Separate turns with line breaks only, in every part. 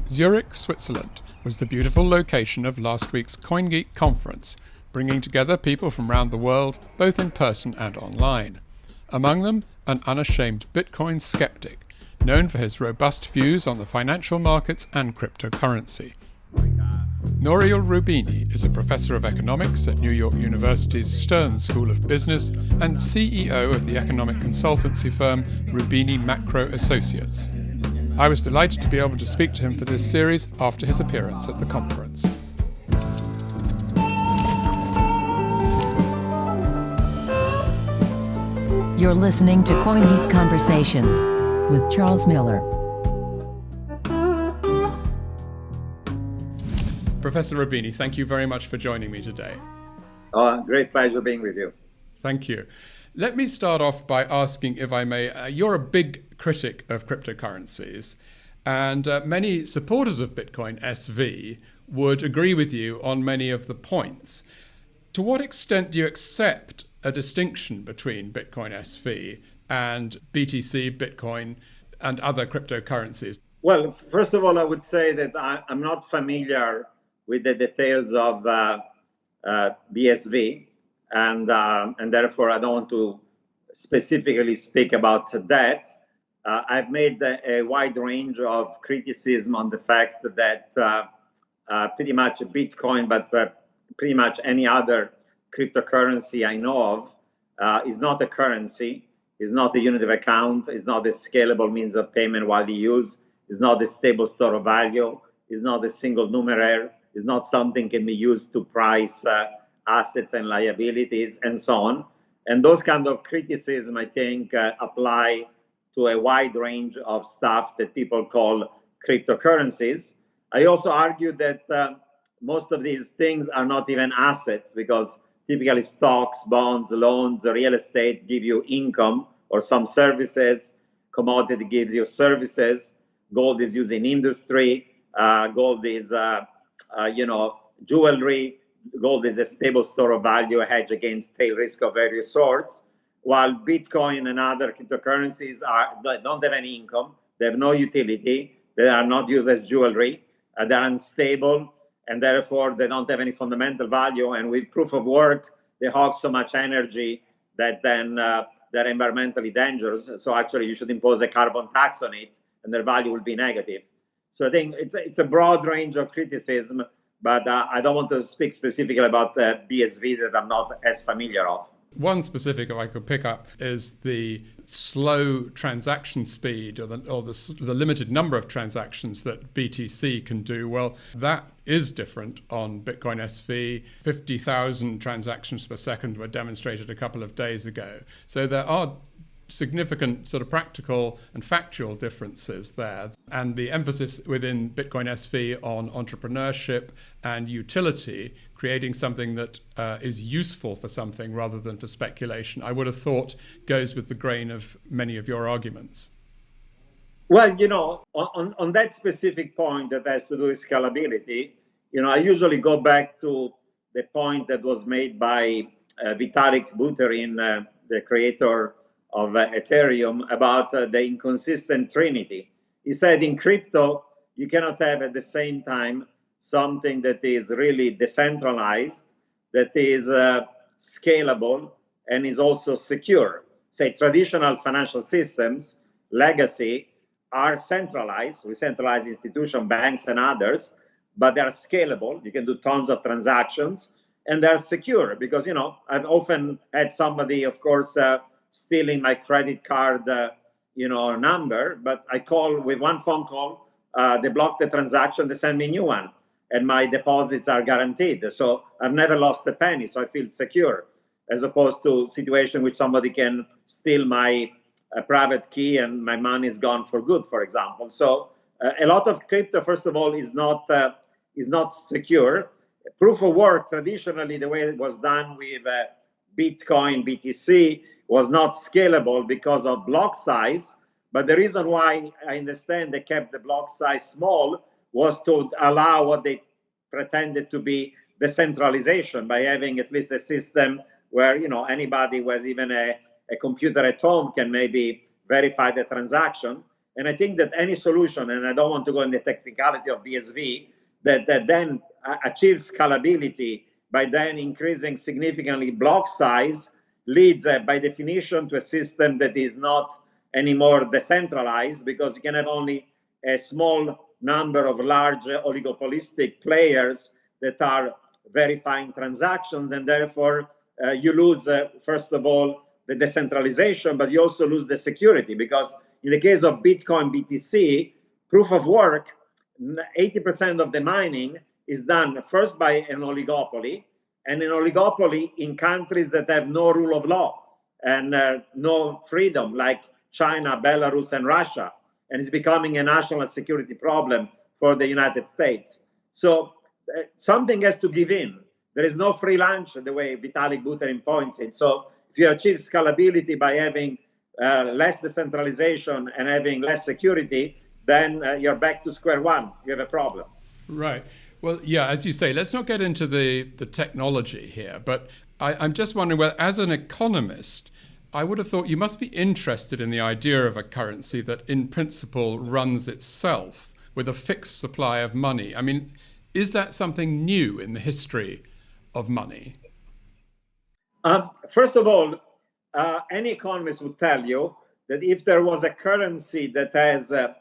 Zurich, Switzerland was the beautiful location of last week's CoinGeek conference, bringing together people from around the world, both in person and online. Among them, an unashamed Bitcoin skeptic, known for his robust views on the financial markets and cryptocurrency. Nouriel Roubini is a professor of economics at New York University's Stern School of Business and CEO of the economic consultancy firm Roubini Macro Associates. I was delighted to be able to speak to him for this series after his appearance at the conference.
You're listening to CoinGeek Conversations with Charles Miller.
Professor Roubini, thank you very much for joining me today.
Great pleasure being with you.
Thank you. Let me start off by asking, if I may, you're a big critic of cryptocurrencies, and many supporters of Bitcoin SV would agree with you on many of the points. To what extent do you accept a distinction between Bitcoin SV and BTC, Bitcoin, and other cryptocurrencies?
Well, first of all, I would say that I'm not familiar with the details of BSV, and therefore I don't want to specifically speak about that. I've made a wide range of criticism on the fact that pretty much Bitcoin, but pretty much any other cryptocurrency I know of is not a currency, is not a unit of account, is not a scalable means of payment widely used, is not a stable store of value, is not a single numeraire, is not something can be used to price assets and liabilities and so on. And those kind of criticism, I think, apply to a wide range of stuff that people call cryptocurrencies. I also argue that most of these things are not even assets, because typically stocks, bonds, loans, real estate give you income or some services. Commodity gives you services. Gold is used in industry. Gold is, jewelry. Gold is a stable store of value, a hedge against tail risk of various sorts. While Bitcoin and other cryptocurrencies don't have any income, they have no utility, they are not used as jewelry, they're unstable, and therefore they don't have any fundamental value. And with proof of work, they hog so much energy that then they're environmentally dangerous. So actually, you should impose a carbon tax on it, and their value will be negative. So I think it's a broad range of criticism, but I don't want to speak specifically about BSV that I'm not as familiar of.
One specific, if I could pick up, is the slow transaction speed or the limited number of transactions that BTC can do. Well, that is different on Bitcoin SV. 50,000 transactions per second were demonstrated a couple of days ago. So there are significant sort of practical and factual differences there. And the emphasis within Bitcoin SV on entrepreneurship and utility, creating something that is useful for something rather than for speculation, I would have thought goes with the grain of many of your arguments.
Well, on that specific point that has to do with scalability, I usually go back to the point that was made by Vitalik Buterin, the creator of Ethereum, about the inconsistent trinity. He said in crypto, you cannot have at the same time something that is really decentralized, that is scalable, and is also secure. Say traditional financial systems, legacy, are centralized. We centralize institutions, banks, and others, but they are scalable. You can do tons of transactions, and they're secure because, I've often had somebody, of course, stealing my credit card, number, but I call with one phone call, they block the transaction, they send me a new one, and my deposits are guaranteed. So I've never lost a penny, so I feel secure, as opposed to a situation which somebody can steal my private key and my money is gone for good, for example. So a lot of crypto, first of all, is not secure. Proof of work, traditionally, the way it was done with Bitcoin, BTC, was not scalable because of block size. But the reason why I understand they kept the block size small was to allow what they pretended to be decentralization by having at least a system where, anybody who has even a computer at home can maybe verify the transaction. And I think that any solution, and I don't want to go in the technicality of BSV, that then achieves scalability by then increasing significantly block size, leads by definition to a system that is not anymore decentralized, because you can have only a small number of large oligopolistic players that are verifying transactions, and therefore you lose, first of all, the decentralization, but you also lose the security, because in the case of Bitcoin BTC, proof of work, 80% of the mining is done first by an oligopoly, and an oligopoly in countries that have no rule of law and no freedom, like China, Belarus, and Russia, and it's becoming a national security problem for the United States. So something has to give in. There is no free lunch, the way Vitalik Buterin points it. So if you achieve scalability by having less decentralization and having less security, then you're back to square one. You have a problem.
Right. Well, yeah, as you say, let's not get into the technology here, but I'm just wondering, well, as an economist, I would have thought you must be interested in the idea of a currency that in principle runs itself with a fixed supply of money. I mean, is that something new in the history of money?
First of all, any economist would tell you that if there was a currency that has a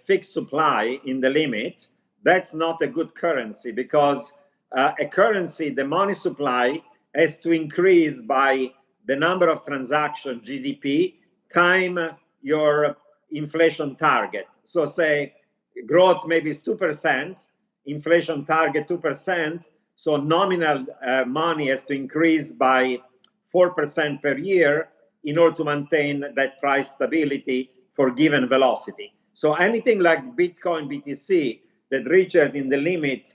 fixed supply in the limit, that's not a good currency, because a currency, the money supply, has to increase by the number of transactions, GDP, time your inflation target. So say growth maybe is 2%, inflation target 2%, so nominal money has to increase by 4% per year in order to maintain that price stability for given velocity. So anything like Bitcoin BTC that reaches in the limit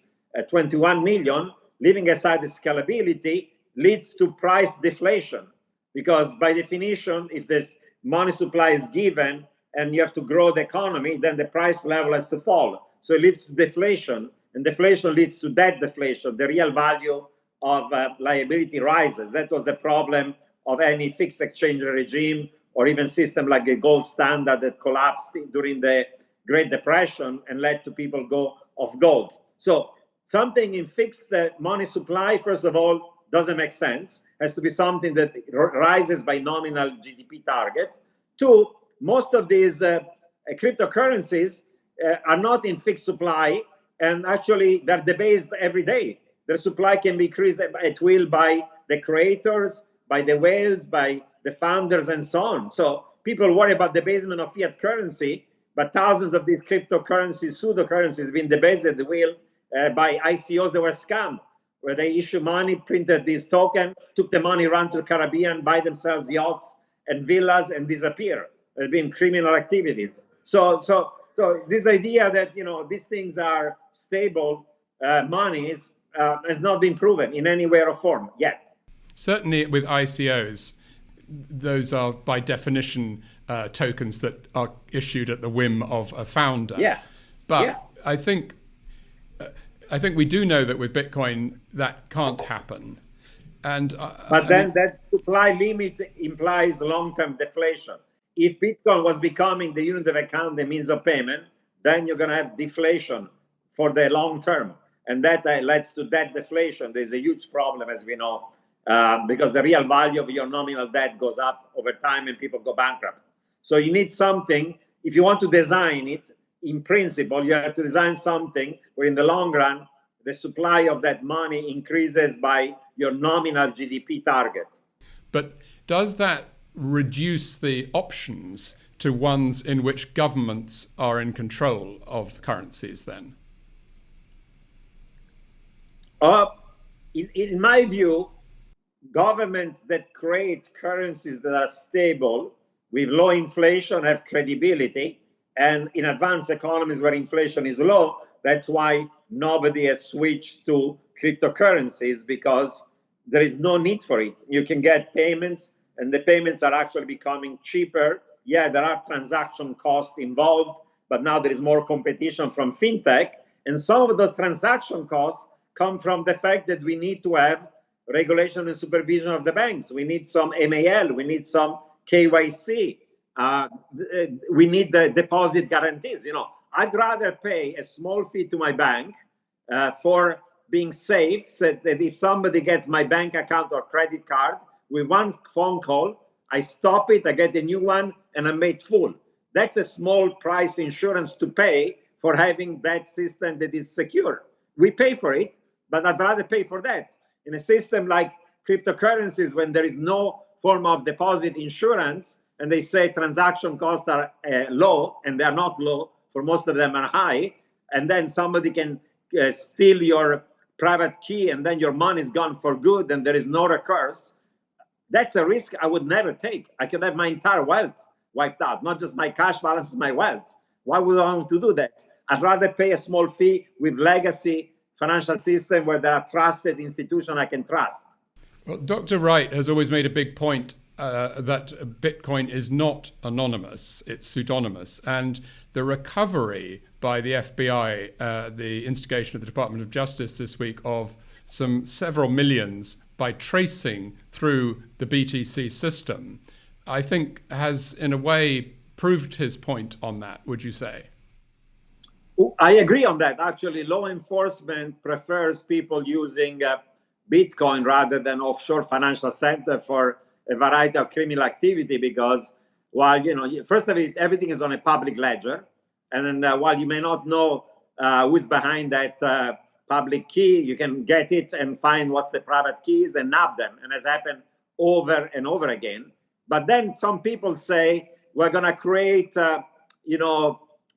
21 million, leaving aside the scalability, leads to price deflation. Because by definition, if this money supply is given and you have to grow the economy, then the price level has to fall. So it leads to deflation, and deflation leads to debt deflation. The real value of liability rises. That was the problem of any fixed exchange regime or even system like the gold standard that collapsed during the Great Depression and led to people go off gold. So something in fixed money supply, first of all, doesn't make sense. Has to be something that rises by nominal GDP target. Two, most of these cryptocurrencies are not in fixed supply, and actually they're debased every day. Their supply can be increased at will by the creators, by the whales, by the founders, and so on. So people worry about the debasement of fiat currency, but thousands of these cryptocurrencies, pseudocurrencies, been debased at the will by ICOs that were scammed, where they issue money, printed this token, took the money, ran to the Caribbean, buy themselves yachts and villas, and disappear. There's been criminal activities. So this idea that these things are stable monies has not been proven in any way or form yet.
Certainly with ICOs, those are by definition tokens that are issued at the whim of a founder.
Yeah.
But
yeah.
I think we do know that with Bitcoin that can't happen. And
then that supply limit implies long-term deflation. If Bitcoin was becoming the unit of account, the means of payment, then you're going to have deflation for the long term. And that leads to debt deflation. There's a huge problem, as we know, because the real value of your nominal debt goes up over time and people go bankrupt. So you need something, if you want to design it, in principle, you have to design something where in the long run, the supply of that money increases by your nominal GDP target.
But does that reduce the options to ones in which governments are in control of currencies then?
In my view, governments that create currencies that are stable with low inflation have credibility. And in advanced economies where inflation is low, that's why nobody has switched to cryptocurrencies, because there is no need for it. You can get payments, and the payments are actually becoming cheaper. Yeah, there are transaction costs involved, but now there is more competition from fintech. And some of those transaction costs come from the fact that we need to have regulation and supervision of the banks. We need some MAL, we need some KYC. we need the deposit guarantees. I'd rather pay a small fee to my bank for being safe, so that if somebody gets my bank account or credit card with one phone call, I stop it, I get a new one, and I'm made full. That's a small price insurance to pay for having that system that is secure. We pay for it, but I'd rather pay for that. In a system like cryptocurrencies, when there is no form of deposit insurance, and they say transaction costs are low, and they're not low, for most of them are high, and then somebody can steal your private key, and then your money is gone for good, and there is no recourse. That's a risk I would never take. I could have my entire wealth wiped out, not just my cash balance, my wealth. Why would I want to do that? I'd rather pay a small fee with legacy financial system where there are trusted institutions I can trust.
Well, Dr. Wright has always made a big point that Bitcoin is not anonymous, it's pseudonymous. And the recovery by the FBI, the instigation of the Department of Justice this week, of several millions by tracing through the BTC system, I think has in a way proved his point on that, would you say?
I agree on that. Actually, law enforcement prefers people using Bitcoin rather than offshore financial center for a variety of criminal activity, because while, first of it, everything is on a public ledger. And then while you may not know who's behind that public key, you can get it and find what's the private keys and nab them. And has happened over and over again. But then some people say, we're going to create,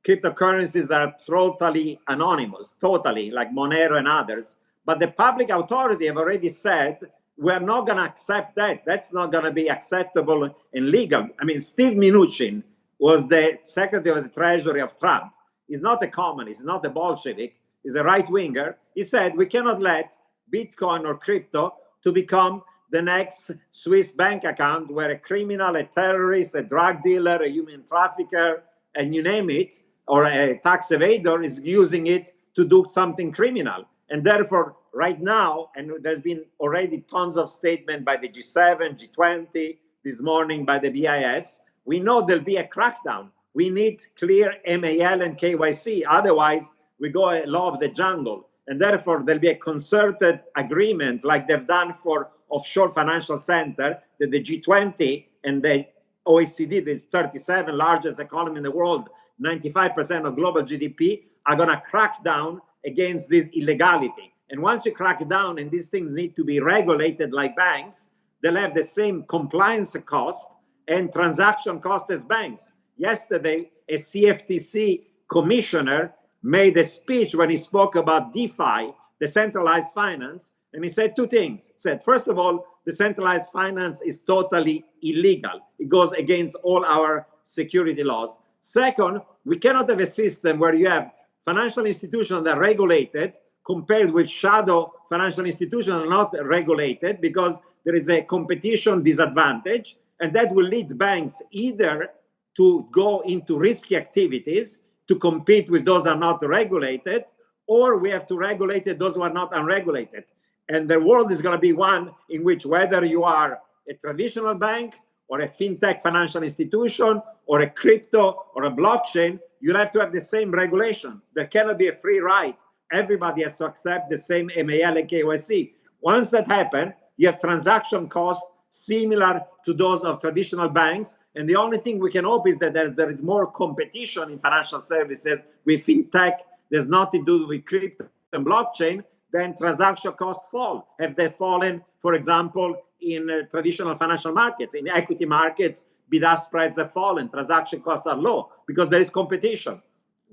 cryptocurrencies that are totally anonymous, totally, like Monero and others. But the public authority have already said, we're not going to accept that. That's not going to be acceptable and legal. I mean, Steve Mnuchin was the Secretary of the Treasury of Trump. He's not a communist, he's not a Bolshevik, he's a right-winger. He said, we cannot let Bitcoin or crypto to become the next Swiss bank account where a criminal, a terrorist, a drug dealer, a human trafficker, and you name it, or a tax evader is using it to do something criminal. And therefore, right now, and there's been already tons of statements by the G7, G20, this morning by the BIS, we know there'll be a crackdown. We need clear MAL and KYC. Otherwise, we go a law of the jungle. And therefore, there'll be a concerted agreement like they've done for offshore financial center, that the G20 and the OECD, this 37 largest economy in the world, 95% of global GDP, are going to crack down against this illegality. And once you crack down and these things need to be regulated like banks, they'll have the same compliance cost and transaction cost as banks. Yesterday, a CFTC commissioner made a speech when he spoke about DeFi, decentralized finance, and he said two things. He said, first of all, decentralized finance is totally illegal. It goes against all our security laws. Second, we cannot have a system where you have financial institutions that are regulated compared with shadow financial institutions that are not regulated, because there is a competition disadvantage, and that will lead banks either to go into risky activities to compete with those that are not regulated, or we have to regulate those who are not unregulated. And the world is going to be one in which, whether you are a traditional bank or a fintech financial institution or a crypto or a blockchain, you'll have to have the same regulation. There cannot be a free ride. Everybody has to accept the same MAL and KYC. Once that happens, you have transaction costs similar to those of traditional banks. And the only thing we can hope is that there is more competition in financial services with fintech. There's nothing to do with crypto and blockchain. Then transaction costs fall. Have they fallen, for example, in traditional financial markets? In equity markets, bid-ask spreads have fallen. Transaction costs are low because there is competition.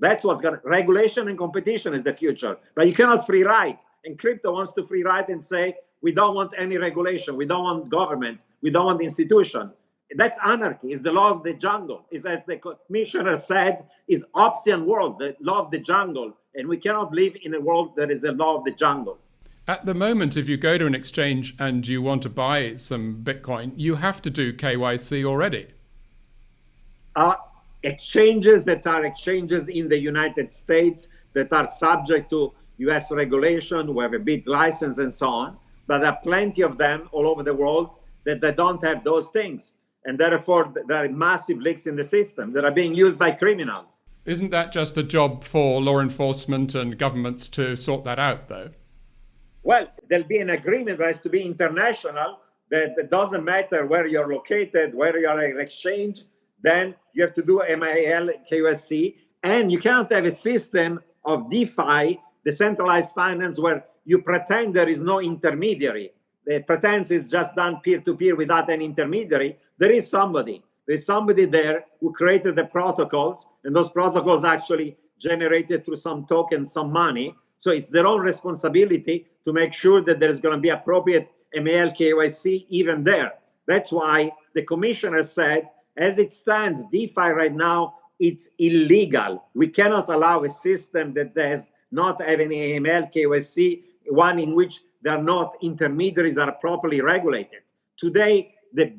That's what's going to, regulation and competition is the future. But you cannot free ride. And crypto wants to free ride and say, we don't want any regulation. We don't want governments. We don't want institution. That's anarchy. It's the law of the jungle. It's, as the commissioner said, is Hobbesian world, the law of the jungle. And we cannot live in a world that is the law of the jungle.
At the moment, if you go to an exchange and you want to buy some Bitcoin, you have to do KYC already.
Exchanges that are exchanges in the United States that are subject to US regulation, who have a big license and so on, but there are plenty of them all over the world that they don't have those things. And therefore, there are massive leaks in the system that are being used by criminals.
Isn't that just a job for law enforcement and governments to sort that out, though?
Well, there'll be an agreement that has to be international, that it doesn't matter where you're located, where you are in exchange, then you have to do MIL, KYC, and you cannot have a system of DeFi, decentralized finance, where you pretend there is no intermediary. The pretense is just done peer-to-peer without an intermediary. There is somebody. There's somebody there who created the protocols, and those protocols actually generated through some tokens, some money. So it's their own responsibility to make sure that there's going to be appropriate ML KYC even there. That's why the commissioner said, as it stands, DeFi right now, it's illegal. We cannot allow a system that does not have any ML KYC, one in which there are not intermediaries that are properly regulated. Today, the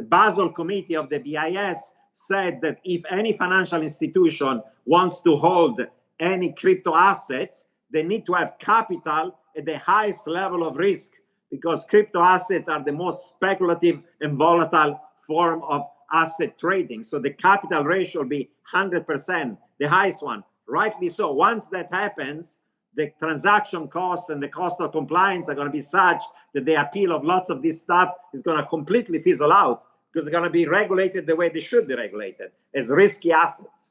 Basel Committee of the BIS said that if any financial institution wants to hold any crypto assets, they need to have capital at the highest level of risk, because crypto assets are the most speculative and volatile form of asset trading. So the capital ratio will be 100%, the highest one. Rightly so. Once that happens, the transaction cost and the cost of compliance are going to be such that the appeal of lots of this stuff is going to completely fizzle out, because they're going to be regulated the way they should be regulated, as risky assets.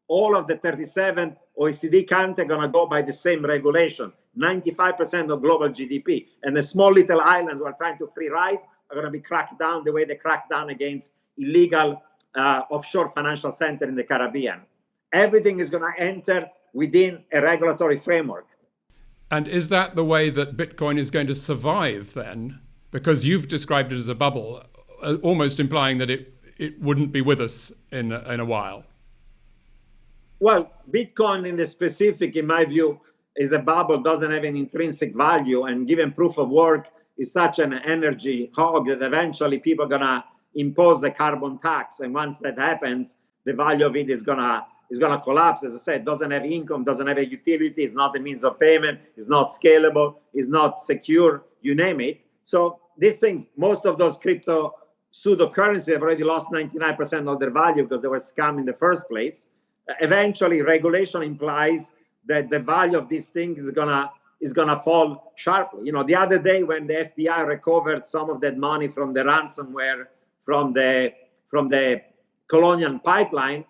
All of the 37 OECD countries are going to go by the same regulation, 95% of global GDP. And the small little islands who are trying to free ride are going to be cracked down the way they cracked down against illegal offshore financial center in the Caribbean. Everything is going to enter within a regulatory framework.
And is that the way that Bitcoin is going to survive then? Because you've described it as a bubble, almost implying that it wouldn't be with us in a while.
Well, Bitcoin in the specific, in my view, is a bubble, doesn't have an intrinsic value, and given proof of work is such an energy hog that eventually people are going to impose a carbon tax. And once that happens, the value of it is going to collapse. As I said, doesn't have income, doesn't have a utility, it's not a means of payment, it's not scalable, it's not secure, you name it. So these things, most of those crypto pseudo-currencies have already lost 99% of their value because they were scam in the first place. Eventually, regulation implies that the value of these things is gonna fall sharply. You know, the other day when the FBI recovered some of that money from the ransomware from the Colonial Pipeline,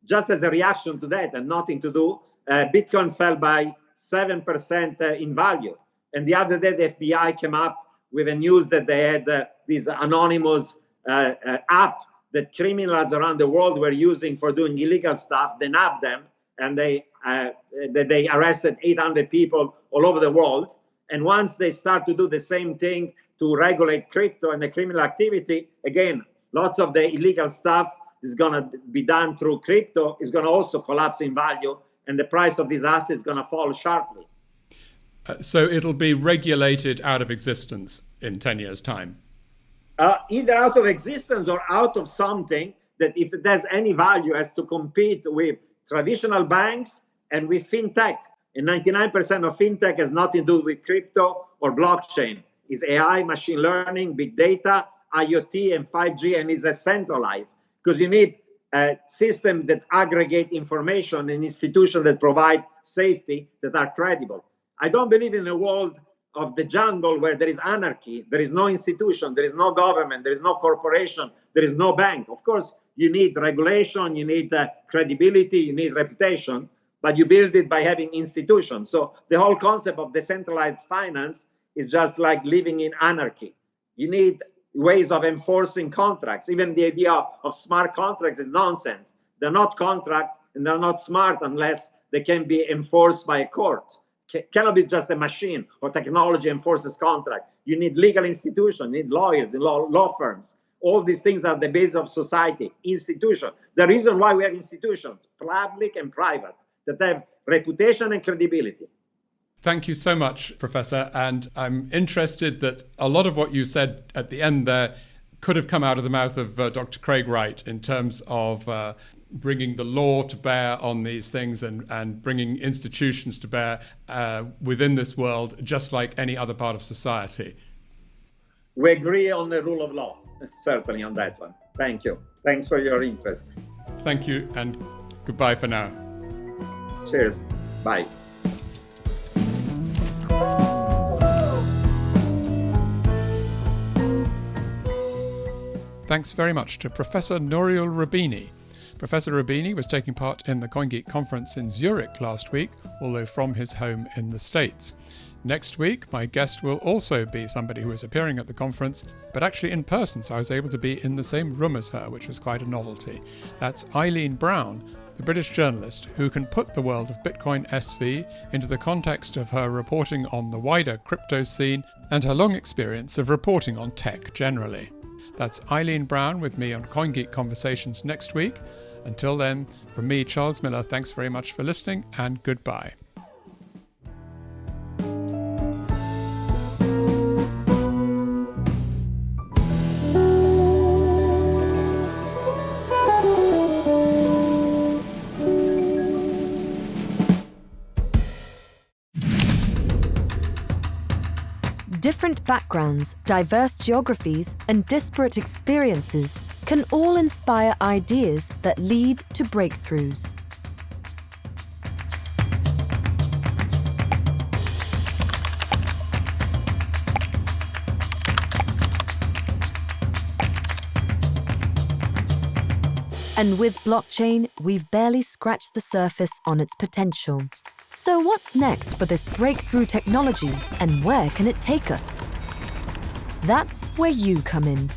just as a reaction to that and nothing to do, Bitcoin fell by 7% in value. And the other day, the FBI came up with a news that they had this anonymous app that criminals around the world were using for doing illegal stuff. They nabbed them, and they arrested 800 people all over the world. And once they start to do the same thing to regulate crypto and the criminal activity, again, lots of the illegal stuff is going to be done through crypto, is going to also collapse in value, and the price of these assets is going to fall sharply.
So it'll be regulated out of existence in 10 years' time?
Either out of existence or out of something that, if it has any value, has to compete with traditional banks and with fintech. And 99% of fintech has nothing to do with crypto or blockchain. It's AI, machine learning, big data, IoT, and 5G, and is centralized. Because you need a system that aggregate information and institutions that provide safety that are credible. I don't believe in a world of the jungle where there is anarchy, there is no institution, there is no government, there is no corporation, there is no bank. Of course, you need regulation, you need credibility, you need reputation, but you build it by having institutions. So the whole concept of decentralized finance is just like living in anarchy. You need ways of enforcing contracts. Even the idea of smart contracts is nonsense. They're not contract and they're not smart unless they can be enforced by a court. Cannot be just a machine or technology enforces contract. You need legal institutions, you need lawyers and law firms. All these things are the base of society, institution. The reason why we have institutions, public and private, that have reputation and credibility.
Thank you so much, Professor. And I'm interested that a lot of what you said at the end there could have come out of the mouth of Dr. Craig Wright in terms of bringing the law to bear on these things and bringing institutions to bear within this world, just like any other part of society.
We agree on the rule of law, certainly on that one. Thank you. Thanks for your interest.
Thank you, and goodbye for now.
Cheers. Bye.
Thanks very much to Professor Nouriel Roubini. Professor Roubini was taking part in the CoinGeek conference in Zurich last week, although from his home in the States. Next week, my guest will also be somebody who is appearing at the conference, but actually in person, so I was able to be in the same room as her, which was quite a novelty. That's Eileen Brown, the British journalist who can put the world of Bitcoin SV into the context of her reporting on the wider crypto scene and her long experience of reporting on tech generally. That's Eileen Brown with me on CoinGeek Conversations next week. Until then, from me, Charles Miller, thanks very much for listening and goodbye.
Different backgrounds, diverse geographies, and disparate experiences can all inspire ideas that lead to breakthroughs. And with blockchain, we've barely scratched the surface on its potential. So what's next for this breakthrough technology, and where can it take us? That's where you come in.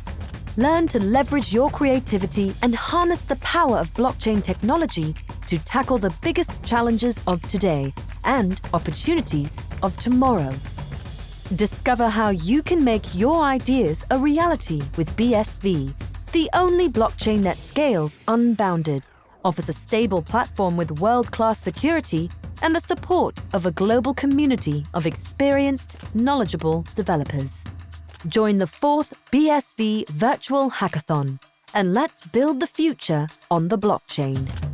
Learn to leverage your creativity and harness the power of blockchain technology to tackle the biggest challenges of today and opportunities of tomorrow. Discover how you can make your ideas a reality with BSV, the only blockchain that scales unbounded, offers a stable platform with world-class security, and the support of a global community of experienced, knowledgeable developers. Join the 4th BSV Virtual Hackathon, and let's build the future on the blockchain.